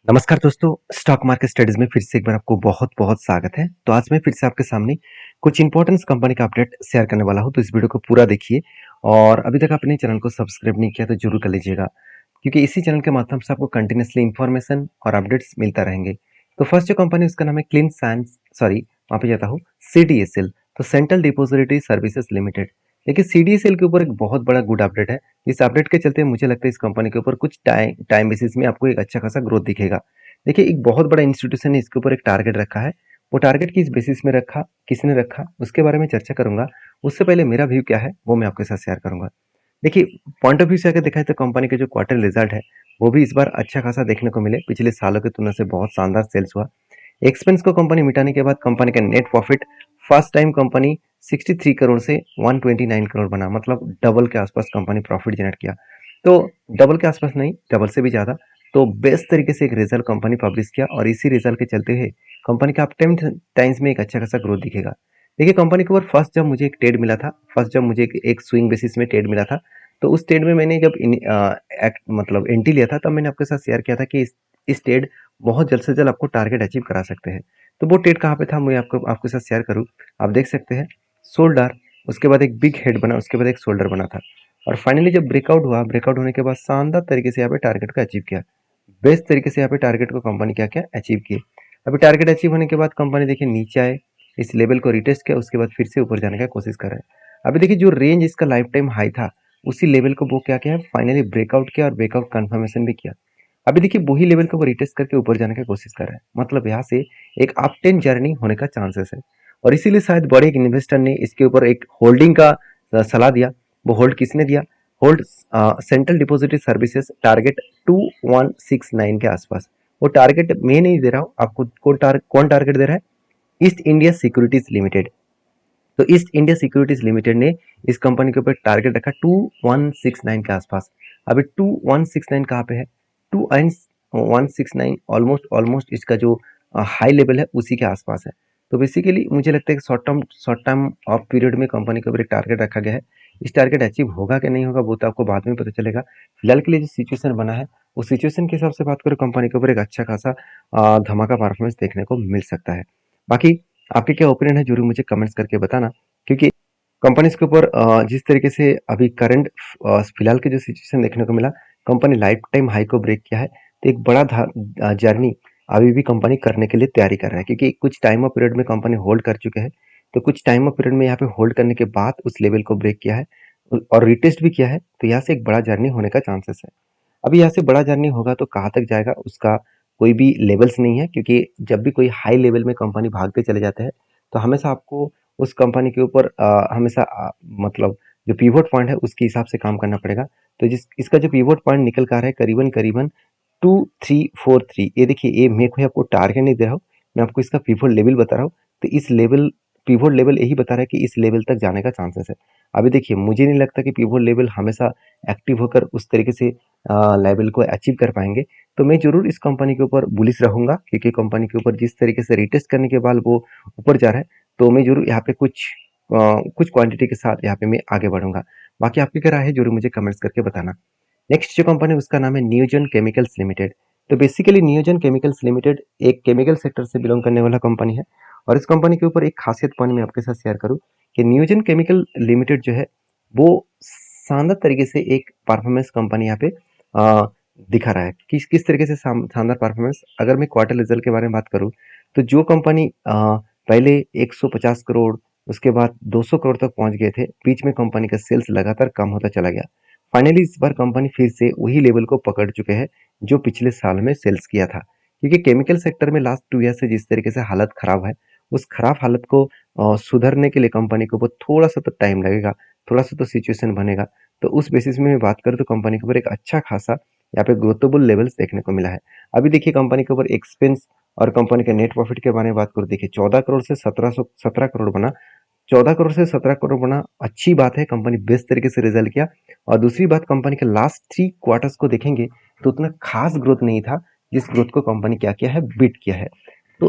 नमस्कार दोस्तों, stock market studies में फिर से एक बार आपको बहुत-बहुत स्वागत है। तो आज मैं फिर से आपके सामने कुछ इंपॉर्टेंट कंपनी का अपडेट शेयर करने वाला हूँ, तो इस वीडियो को पूरा देखिए और अभी तक आपने चैनल को सब्सक्राइब नहीं किया तो जरूर कर लीजिएगा, क्योंकि इसी चैनल के माध्यम से आपको कंटिन्यूअसली इन्फॉर्मेशन और अपडेट्स मिलता रहेंगे। तो फर्स्ट जो कंपनी उसका नाम है क्लीन साइंस वहाँ पे जाता हूँ, CDSL, तो सेंट्रल डिपॉजिटरी सर्विसेज लिमिटेड। देखिए CDSL के ऊपर एक बहुत बड़ा गुड अपडेट है। इस अपडेट के चलते मुझे लगता है इस कंपनी के ऊपर कुछ टाइम बेसिस में आपको एक अच्छा खासा ग्रोथ दिखेगा। देखिए एक बहुत बड़ा इंस्टीट्यूशन ने इसके ऊपर एक टारगेट रखा है। वो टारगेट किस बेसिस में रखा, किसने रखा, उसके बारे में चर्चा करूंगा। उससे पहले मेरा व्यू क्या है वो मैं आपके साथ शेयर करूंगा। देखिए पॉइंट ऑफ व्यू से अगर देखा है तो कंपनी के जो क्वार्टर रिजल्ट है वो भी इस बार अच्छा खासा देखने को मिले। पिछले सालों की तुलना से बहुत शानदार सेल्स हुआ। एक्सपेंस को कंपनी मिटाने के बाद कंपनी का net profit first time company 63 crore से 129 करोड़ बना, मतलब डबल के आसपास कंपनी प्रॉफिट जनरेट किया। तो डबल के आसपास नहीं, डबल से भी ज़्यादा। तो बेस्ट तरीके से एक रिजल्ट कंपनी पब्लिश किया और इसी रिजल्ट के चलते हुए कंपनी का अपटाइम टाइम्स में एक अच्छा खासा ग्रोथ दिखेगा। देखिए कंपनी के ऊपर फर्स्ट जब मुझे एक ट्रेड मिला था, फर्स्ट जब मुझे एक स्विंग बेसिस में ट्रेड मिला था, तो उस ट्रेड में मैंने जब मतलब एंट्री लिया था, तब मैंने आपके साथ शेयर किया था कि इस ट्रेड बहुत जल्द से जल्द आपको टारगेट अचीव करा सकते हैं। तो वो ट्रेड कहाँ पे था, मैं आपको आपके साथ शेयर करूँ। आप देख सकते हैं शोल्डर, उसके बाद एक बिग हेड बना, उसके बाद एक शोल्डर बना था और फाइनली जब ब्रेकआउट हुआ, ब्रेकआउट होने के बाद शानदार तरीके से यहाँ पे टारगेट को अचीव किया। बेस्ट तरीके से यहाँ पे टारगेट को कंपनी क्या क्या अचीव किए। अभी टारगेट अचीव होने के बाद कंपनी देखिए नीचे आए, इस लेवल को रिटेस्ट किया, उसके बाद फिर से ऊपर जाने का कोशिश कर रहा है। अभी देखिए जो रेंज इसका लाइफ टाइम हाई था, उसी लेवल को वो क्या किया है, फाइनली ब्रेकआउट किया और ब्रेकआउट कंफर्मेशन भी किया। अभी देखिए वही लेवल को वो रिटेस्ट करके ऊपर जाने की कोशिश कर रहा है, मतलब यहाँ से एक अप टेन जर्नी होने का चांसेस है। और इसीलिए शायद बड़े एक इन्वेस्टर ने इसके ऊपर एक होल्डिंग का सलाह दिया। वो होल्ड किसने दिया, hold central depository services target 2169 के आसपास। वो टारगेट मैं नहीं दे रहा हूँ आपको, कौन टारगेट दे रहा है, ईस्ट इंडिया सिक्योरिटीज लिमिटेड। तो ईस्ट इंडिया सिक्योरिटीज लिमिटेड ने इस कंपनी के ऊपर टारगेट रखा 2169 के आसपास। अभी 2169 कहाँ पे है, 2169 ऑलमोस्ट ऑलमोस्ट इसका जो हाई लेवल है उसी के आसपास है। तो बेसिकली मुझे लगता है कि शॉर्ट टर्म ऑफ पीरियड में कंपनी के ऊपर एक टारगेट रखा गया है। इस टारगेट अचीव होगा कि नहीं होगा वो तो आपको बाद में पता चलेगा। फिलहाल के लिए जो सिचुएशन बना है उस सिचुएशन के हिसाब से बात करें, कंपनी के ऊपर एक अच्छा खासा धमाका परफॉर्मेंस देखने को मिल सकता है। बाकी आपके क्या ओपिनियन है जरूर मुझे कमेंट्स करके बताना, क्योंकि कंपनीज के ऊपर जिस तरीके से अभी करंट फिलहाल के जो सिचुएशन देखने को मिला, कंपनी लाइफ टाइम हाई को ब्रेक किया है। तो एक बड़ा जर्नी अभी भी कंपनी करने के लिए तैयारी कर रहा है, क्योंकि कुछ टाइम ऑफ पीरियड में कंपनी होल्ड कर चुके हैं। तो कुछ टाइम ऑफ पीरियड में यहाँ पे होल्ड करने के बाद उस लेवल को ब्रेक किया है और रिटेस्ट भी किया है। तो यहाँ से एक बड़ा जर्नी होने का चांसेस है। अभी यहाँ से बड़ा जर्नी होगा तो कहाँ तक जाएगा उसका कोई भी लेवल्स नहीं है, क्योंकि जब भी कोई हाई लेवल में कंपनी भागते चले जाते हैं तो हमेशा आपको उस कंपनी के ऊपर हमेशा मतलब जो पिवोट पॉइंट है उसके हिसाब से काम करना पड़ेगा। तो जिस इसका जो पिवोट पॉइंट निकल कर आ रहा है करीबन करीबन 2343, ये देखिए, ये मैं कोई आपको टारगेट नहीं दे रहा हूँ, मैं आपको इसका पिवोट लेवल बता रहा हूँ। तो इस लेवल पिवोट लेवल यही बता रहा है कि इस लेवल तक जाने का चांसेस है। अभी देखिए मुझे नहीं लगता कि पिवोट लेवल हमेशा एक्टिव होकर उस तरीके से लेवल को अचीव कर पाएंगे। तो मैं जरूर इस कंपनी के ऊपर बुलिश रहूंगा, क्योंकि कंपनी के ऊपर जिस तरीके से रिटेस्ट करने के बाद वो ऊपर जा रहा है, तो मैं जरूर यहाँ पे कुछ क्वांटिटी के साथ यहाँ पे मैं आगे बढ़ूंगा। बाकी आपकी क्या राय है जरूर मुझे कमेंट्स करके बताना। नेक्स्ट जो कंपनी है उसका नाम है नियोजन केमिकल्स लिमिटेड। तो बेसिकली नियोजन केमिकल्स लिमिटेड एक केमिकल सेक्टर से बिलोंग करने वाला कंपनी है। और इस कंपनी के ऊपर एक खासियत पॉइंट मैं आपके साथ शेयर करूँ कि नियोजन केमिकल लिमिटेड जो है वो शानदार तरीके से एक परफॉर्मेंस कंपनी यहाँ पे दिखा रहा है। किस तरीके से शानदार परफॉर्मेंस, अगर मैं क्वार्टर रिजल्ट के बारे में बात करूँ तो जो कंपनी पहले 150 करोड़, उसके बाद 200 करोड़ तक पहुंच गए थे, बीच में कंपनी का सेल्स लगातार कम होता चला गया। फाइनली इस बार कंपनी फिर से वही लेवल को पकड़ चुके हैं जो पिछले साल में सेल्स किया था, क्योंकि केमिकल सेक्टर में लास्ट 2 ईयर से जिस तरीके से हालत खराब है, उस खराब हालत को सुधरने के लिए कंपनी को थोड़ा सा तो टाइम लगेगा, थोड़ा सा तो सिचुएशन बनेगा। तो उस बेसिस में बात करें तो कंपनी के ऊपर एक अच्छा खासा यहाँ पे ग्रोथेबल लेवल्स देखने को मिला है। अभी देखिए कंपनी के ऊपर एक्सपेंस और कंपनी के नेट प्रॉफिट के बारे में बात करूँ, देखिए 14 करोड़ से 17 करोड़ बना। 14 करोड़ से 17 करोड़ बना, अच्छी बात है, कंपनी बेस्ट तरीके से रिजल्ट किया। और दूसरी बात, कंपनी के लास्ट 3 क्वार्टर्स को देखेंगे तो उतना खास ग्रोथ नहीं था जिस ग्रोथ को कंपनी क्या किया है, बीट किया है। तो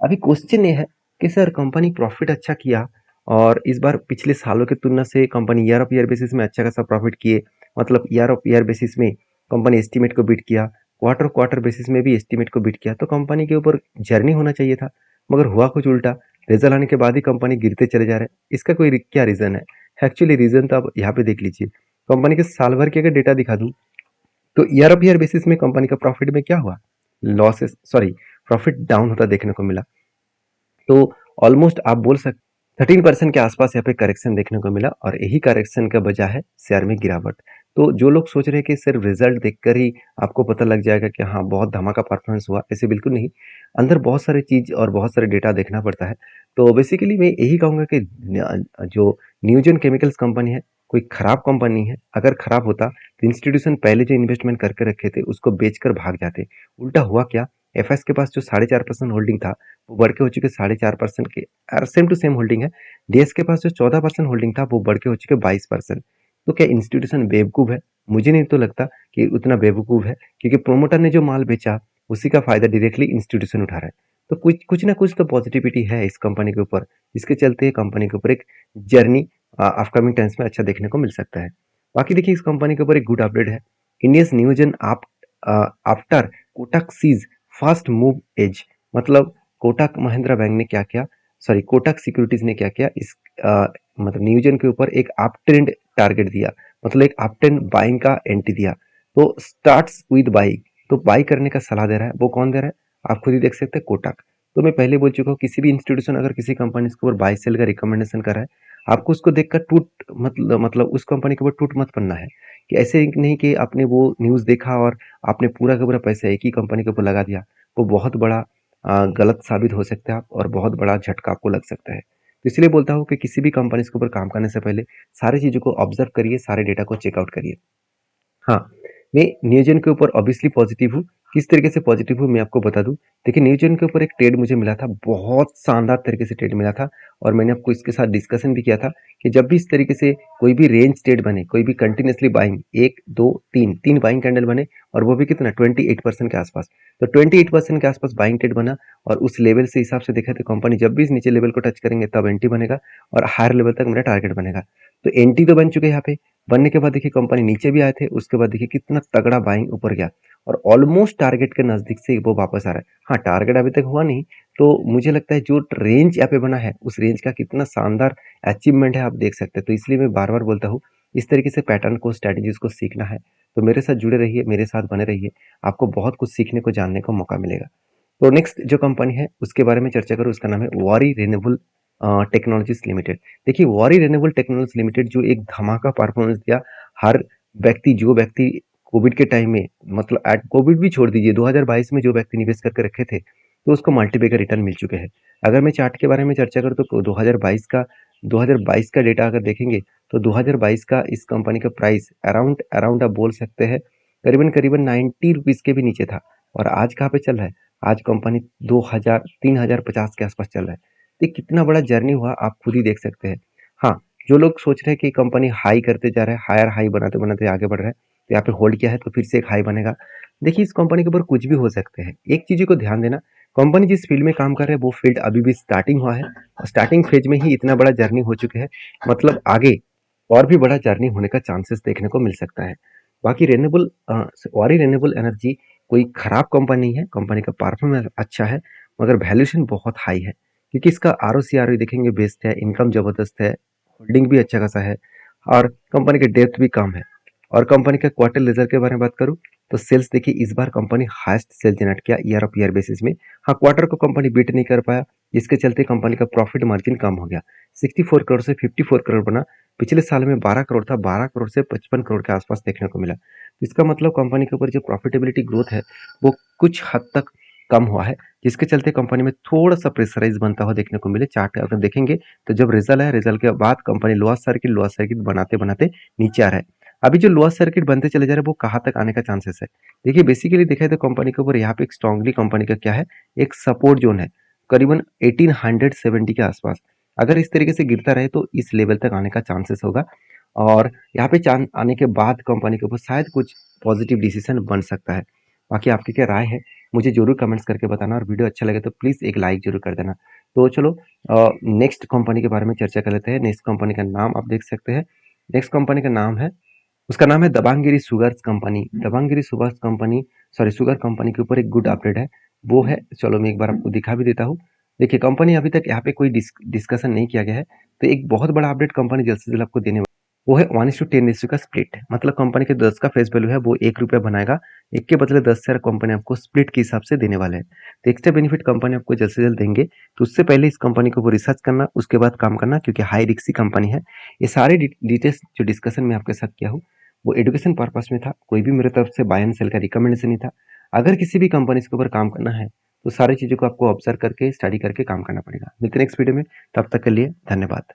अभी क्वेश्चन ये है कि सर कंपनी प्रॉफिट अच्छा किया और इस बार पिछले सालों की तुलना से company year of year basis में अच्छा खासा प्रॉफिट किए, मतलब ईयर ऑफ ईयर बेसिस में कंपनी एस्टीमेट को बीट किया, क्वार्टर क्वार्टर बेसिस में भी एस्टीमेट को बीट किया, तो कंपनी के ऊपर जर्नी होना चाहिए था, मगर हुआ कुछ उल्टा। रिजल्ट आने के बाद ही कंपनी गिरते चले जा रहे हैं। इसका कोई क्या रीजन है? एक्चुअली रीजन तो आप यहाँ पे देख लीजिए। कंपनी के साल भर के अगर डेटा दिखा दूं, तो ईयर ऑफ ईयर बेसिस में कंपनी का प्रॉफिट में क्या हुआ? लॉसेस, सॉरी, प्रॉफिट डाउन होता देखने को मिला। तो ऑलमोस्ट आप बोल सकते 13% के आसपास यहाँ पे करेक्शन देखने को मिला, और यही करेक्शन का वजह है शेयर में गिरावट। तो जो लोग सोच रहे हैं कि सिर्फ रिजल्ट देखकर ही आपको पता लग जाएगा कि हाँ बहुत धमाका परफॉर्मेंस हुआ, ऐसे बिल्कुल नहीं। अंदर बहुत सारे चीज और बहुत सारे डेटा देखना पड़ता है। तो बेसिकली मैं यही कहूंगा कि जो न्यूजन केमिकल्स कंपनी है, कोई खराब कंपनी है। अगर खराब होता तो इंस्टीट्यूशन पहले जो इन्वेस्टमेंट करके रखे थे उसको बेचकर भाग जाते। उल्टा हुआ क्या? एफएस के पास जो 4.5% होल्डिंग था वो बढ़ के हो चुके 4.5% के, सेम टू सेम होल्डिंग है। डीएस के पास जो 14% होल्डिंग था वो बढ़ के हो चुके 22%। तो क्या इंस्टीट्यूशन बेवकूफ है? मुझे नहीं तो लगता कि उतना बेवकूफ है, क्योंकि प्रोमोटर ने जो माल बेचा उसी का फायदा डायरेक्टली इंस्टीट्यूशन उठा रहा है। तो कुछ कुछ ना कुछ तो पॉजिटिविटी है इस कंपनी के ऊपर, जिसके चलते कंपनी के ऊपर एक जर्नी अपकमिंग टाइम्स में अच्छा देखने को मिल सकता है। बाकी देखिए इस कंपनी के ऊपर एक गुड अपडेट है। इंडियंस न्यूजन after Kotak sees fast move as, मतलब कोटक महिंद्रा बैंक ने क्या किया, सॉरी कोटक सिक्योरिटीज ने क्या किया, इस मतलब न्यूजन के ऊपर एक अप ट्रेंड टारगेट दिया, मतलब एक अप ट्रेंड बाइंग का एंट्री दिया। तो स्टार्ट्स विद बाई, तो बाई करने का सलाह दे रहा है। वो कौन दे रहा है? आप खुद ही देख सकते हैं, कोटक। तो मैं पहले बोल चुका हूँ, किसी भी इंस्टीट्यूशन अगर किसी कंपनी के ऊपर बाई सेल का रिकमेंडेशन कर रहा है, आपको उसको देखकर टूट मतलब उस कंपनी के ऊपर टूट मत पड़ना है। कि ऐसे नहीं कि आपने वो न्यूज देखा और आपने पूरा का पूरा पैसा एक ही कंपनी के ऊपर लगा दिया। वो बहुत बड़ा गलत साबित हो सकता है और बहुत बड़ा झटका आपको लग सकता है। तो इसलिए बोलता हूँ कि किसी भी कंपनी के ऊपर काम करने से पहले सारी चीज़ों को ऑब्जर्व करिए, सारे डेटा को चेकआउट करिए। हाँ, मैं नियोजन के ऊपर ऑब्वियसली पॉजिटिव हूँ। किस तरीके से पॉजिटिव हूँ मैं आपको बता दूँ। देखिए नियोजन के ऊपर एक ट्रेड मुझे मिला था, बहुत शानदार तरीके से ट्रेड मिला था, और मैंने आपको इसके साथ डिस्कशन भी किया था कि जब भी इस तरीके से कोई भी रेंज ट्रेड बने, कोई भी कंटिन्यूसली बाइंग, 1, 2, 3 बाइंग कैंडल बने, और वो भी कितना 28% के आसपास। तो 28% के आसपास बाइंग ट्रेड बना, और उस लेवल से हिसाब से देखा तो कंपनी जब भी इस नीचे लेवल को टच करेंगे तब एंटी बनेगा, और हायर लेवल तक मेरा टारगेट बनेगा। तो एंटी तो बन चुके हैं यहाँ पे। बनने के बाद देखिए कंपनी नीचे भी आए थे, उसके बाद देखिए कितना तगड़ा बाइंग ऊपर गया, और ऑलमोस्ट टारगेट के नजदीक से वो वापस आ रहा है। हाँ, टारगेट अभी तक हुआ नहीं, तो मुझे लगता है जो रेंज यहाँ पे बना है उस रेंज का कितना शानदार अचीवमेंट है आप देख सकते हैं। तो इसलिए मैं बार बार बोलता हूँ, इस तरीके से पैटर्न को, स्ट्रेटेजीज को सीखना है तो मेरे साथ जुड़े रहिए, मेरे साथ बने रहिए, आपको बहुत कुछ सीखने को, जानने को मौका मिलेगा। तो नेक्स्ट जो कंपनी है उसके बारे में चर्चा करूँ, उसका नाम है वारी रिन्यूएबल टेक्नोलॉजीज लिमिटेड। देखिए वारी रिन्यूएबल टेक्नोलॉजी लिमिटेड जो एक धमाका परफॉर्मेंस दिया। हर व्यक्ति, जो व्यक्ति कोविड के टाइम में, मतलब एट कोविड भी छोड़ दीजिए, 2022 में जो व्यक्ति निवेश करके रखे थे तो उसको मल्टीपल रिटर्न मिल चुके हैं। अगर मैं चार्ट के बारे में चर्चा करूँ तो 2022 का डेटा अगर देखेंगे तो 2022 का इस कंपनी का प्राइस अराउंड अराउंड आप बोल सकते हैं करीबन करीबन 90 रुपीज के भी नीचे था, और आज कहाँ पे चल रहा है? आज कंपनी 2000 3050 के आसपास चल रहा है। तो कितना बड़ा जर्नी हुआ आप खुद ही देख सकते हैं। हाँ, जो लोग सोच रहे हैं कि कंपनी हाई करते जा रहा है, हायर हाई बनाते बनाते आगे बढ़ रहा है, तो यहाँ पे होल्ड किया है तो फिर से एक हाई बनेगा। देखिए इस कंपनी के ऊपर कुछ भी हो सकते हैं। एक चीज को ध्यान देना, कंपनी जिस फील्ड में काम कर रहे हैं वो फील्ड अभी भी स्टार्टिंग हुआ है, और स्टार्टिंग फेज में ही इतना बड़ा जर्नी हो चुके हैं, मतलब आगे और भी बड़ा जर्नी होने का चांसेस देखने को मिल सकता है। बाकी रेन्यूएबल और रेन्यूएबल एनर्जी कोई खराब कंपनी नहीं है, कंपनी का परफॉर्मेंस अच्छा है, मगर वैल्यूएशन बहुत हाई है, क्योंकि इसका आरओसी देखेंगे बेस्ट है, इनकम जबरदस्त है, होल्डिंग भी अच्छा खासा है, और कंपनी की डेप्थ भी कम है। और कंपनी का क्वार्टर रिजल्ट के बारे में बात करूं तो सेल्स देखिए इस बार कंपनी हाईएस्ट सेल जनरेट किया ईयर ऑफ ईयर बेसिस में। हाँ, क्वार्टर को कंपनी बीट नहीं कर पाया, जिसके चलते कंपनी का प्रॉफिट मार्जिन कम हो गया, 64 करोड़ से 54 करोड़ बना। पिछले साल में 12 करोड़ था, 12 करोड़ से 55 करोड़ के आसपास देखने को मिला। तो इसका मतलब कंपनी के ऊपर जो प्रॉफिटेबिलिटी ग्रोथ है वो कुछ हद तक कम हुआ है, जिसके चलते कंपनी में थोड़ा सा प्रेशराइज बनता हुआ देखने को मिले। चार्ट अगर देखेंगे तो जब रिजल्ट है, रिजल्ट के बाद कंपनी लोअर सर्किट बनाते बनाते नीचे आ रहा है। अभी जो लोअर सर्किट बनते चले जा रहे हैं वो कहाँ तक आने का चांसेस है? देखिए बेसिकली देखा है तो कंपनी के ऊपर यहाँ पे एक स्ट्रांगली कंपनी का क्या है, एक सपोर्ट जोन है करीबन 1870 के आसपास। अगर इस तरीके से गिरता रहे तो इस लेवल तक आने का चांसेस होगा, और यहाँ पे चांद आने के बाद कंपनी के ऊपर शायद कुछ पॉजिटिव डिसीजन बन सकता है। बाकी आपकी क्या राय है मुझे जरूर कमेंट्स करके बताना, और वीडियो अच्छा लगे तो प्लीज़ एक लाइक जरूर कर देना। तो चलो नेक्स्ट कंपनी के बारे में चर्चा कर लेते हैं। नेक्स्ट कंपनी का नाम आप देख सकते हैं, नेक्स्ट कंपनी का नाम है उसका नाम है Dabanggiri sugars company. Dabanggiri sugars company, sorry sugar company के ऊपर एक गुड अपडेट है, वो है, चलो मैं एक बार आपको दिखा भी देता हूँ। देखिए कंपनी अभी तक यहाँ पे कोई डिस्कशन नहीं किया गया है, तो एक बहुत बड़ा अपडेट कंपनी जल्द से जल्द आपको देने वाली है। वो है 1:10 रेशियो का स्प्लिट, मतलब कंपनी के 10 का फेस वैल्यू है वो ₹1 बनाएगा, एक के बदले 10 शेयर कंपनी आपको स्प्लिट के हिसाब से देने वाले हैं। तो एक्स्ट्रा बेनिफिट कंपनी आपको जल्द से जल्द देंगे, तो उससे पहले इस कंपनी को रिसर्च करना, उसके बाद काम करना, क्योंकि हाई रिस्की कंपनी है। ये सारे डिटेल्स जो डिस्कशन में आपके साथ किया हूँ वो एजुकेशन पर्पस में था, कोई भी मेरे तरफ से बाय एंड सेल का रिकमेंडेशन नहीं था। अगर किसी भी कंपनी के ऊपर काम करना है तो सारी चीज़ों को आपको ऑब्जर्व करके, स्टडी करके काम करना पड़ेगा। मिलते हैं नेक्स्ट वीडियो में, तब तक के लिए धन्यवाद।